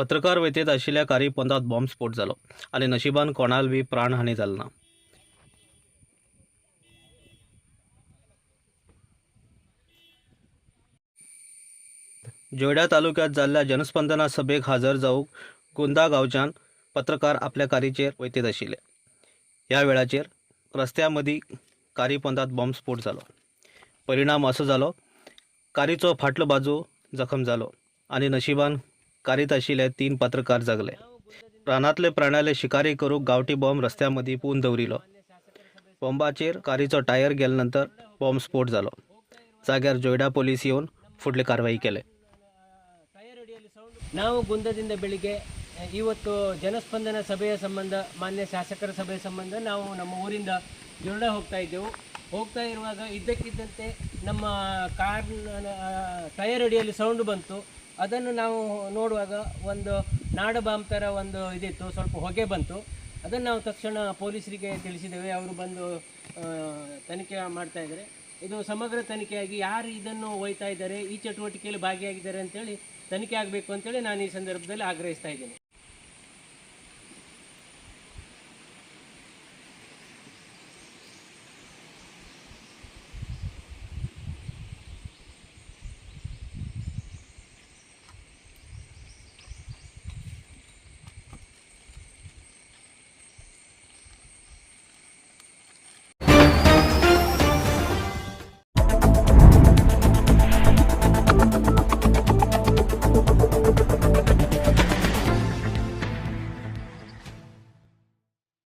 पत्रकार वेतेत आशिल्ल्या कारी पोंदात बॉम्बस्फोट जालो आनी नशिबान कोणाल बी प्राणहानी जाली ना। जोयडा तालुक्यात जाल्ल्या जनस्पंदना सभेक हजर जावंक गुंदा गांवच्यान पत्रकार आपल्या कारीचेर वयतेत आशिल्ले। ह्या वेळाचेर रस्त्या मदीं कारी पोंदात बॉम्बस्फोट जालो। परिणाम असो जालो, कारीचो फाटलो बाजू जखम जालो आनी नशिबान कारीत आशिल्ले 3 पत्रकार जगले। प्राणांतले प्राणाले शिकारी करूंक गांवठी बॉम्ब रस्त्या मदीं पून दवरिलो। बॉम्बाचेर कारीचो टायर गेले नंतर बॉम्बस्फोट जालो। जाग्यार जोयडा पोलीस येवन फुडली कारवाई केले। ನಾವು ಗುಂದದಿಂದ ಬೆಳಿಗ್ಗೆ ಇವತ್ತು ಜನಸ್ಪಂದನ ಸಭೆಯ ಸಂಬಂಧ ಮಾನ್ಯ ಶಾಸಕರ ಸಭೆಯ ಸಂಬಂಧ ನಾವು ನಮ್ಮ ಊರಿಂದ ಜೋರ್ಡಾ ಹೋಗ್ತಾ ಇರುವಾಗ ಇದ್ದಕ್ಕಿದ್ದಂತೆ ನಮ್ಮ ಕಾರ್ ಟೈರ್ ಅಡಿಯಲ್ಲಿ ಸೌಂಡ್ ಬಂತು. ಅದನ್ನು ನಾವು ನೋಡುವಾಗ ಒಂದು ನಾಡ ಬಾಂಬ್ ಥರ ಒಂದು ಇದಿತ್ತು, ಸ್ವಲ್ಪ ಹೊಗೆ ಬಂತು. ಅದನ್ನು ನಾವು ತಕ್ಷಣ ಪೊಲೀಸರಿಗೆ ತಿಳಿಸಿದ್ದೇವೆ. ಅವರು ಬಂದು ತನಿಖೆ ಮಾಡ್ತಾ ಇದ್ದಾರೆ. ಇದು ಸಮಗ್ರ ತನಿಖೆಯಾಗಿ ಯಾರು ಇದನ್ನು ಒಯ್ತಾ ಇದ್ದಾರೆ, ಈ ಚಟುವಟಿಕೆಯಲ್ಲಿ ಭಾಗಿಯಾಗಿದ್ದಾರೆ ಅಂತೇಳಿ ತನಿಖೆ ಆಗಬೇಕು ಅಂತೇಳಿ ನಾನು ಈ ಸಂದರ್ಭದಲ್ಲಿ ಆಗ್ರಹಿಸ್ತಾ ಇದ್ದೀನಿ.